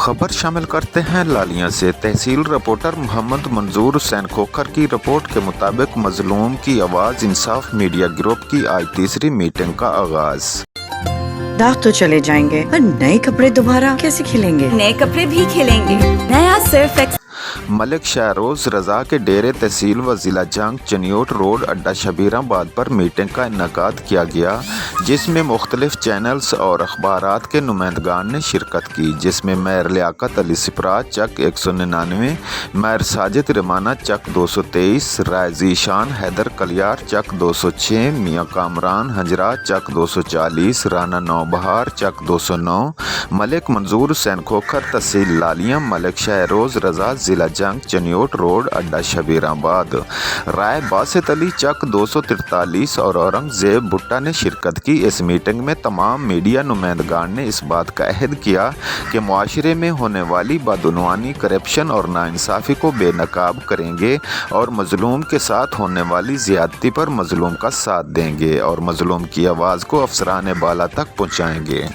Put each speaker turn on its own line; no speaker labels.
खबर शामिल करते हैं लालिया से। तहसील रिपोर्टर मोहम्मद मंजूर हुसैन खोखर की रिपोर्ट के मुताबिक मजलूम की आवाज़ इंसाफ मीडिया ग्रुप की आज तीसरी मीटिंग का आगाज।
दाग तो चले जाएंगे पर नए कपड़े दोबारा कैसे खिलेंगे?
नए कपड़े भी खिलेंगे। नया सर्फ
मलिक शहरोज रजा के डेरे तहसील व ज़िला जंग चनियोट रोड अड्डा शबीराबाद पर मीटिंग का इनकाद किया गया, जिसमें मुख्तलिफ चैनल्स और अखबारात के नुमाइंदगान ने शिरकत की, जिसमें मेयर लियाकत अली सिपरा चक 199, मेयर साजिद रमाना चक 223, रायजी शान हैदर कलियार चक 206, मियाँ कामरान हजरा चक 240, राना नौबहार चक 209, मलिक मंजूर हुसैन खोखर तहसील लालिया, मलिक शहरोज रजा ज़िला जंग चनियोट रोड अड्डा शबीराबाद, राय बासित अली चक 243 और औरंगजेब भुट्टा ने शिरकत की। इस मीटिंग में तमाम मीडिया नुमाइंदगान ने इस बात का अहद किया कि मुआशरे में होने वाली बदउनवानी, करप्शन और नाइंसाफ़ी को बेनकाब करेंगे और मजलूम के साथ होने वाली ज़्यादती पर मजलूम का साथ देंगे और मजलूम की आवाज़ को अफसरान बाला तक पहुँचाएँगे।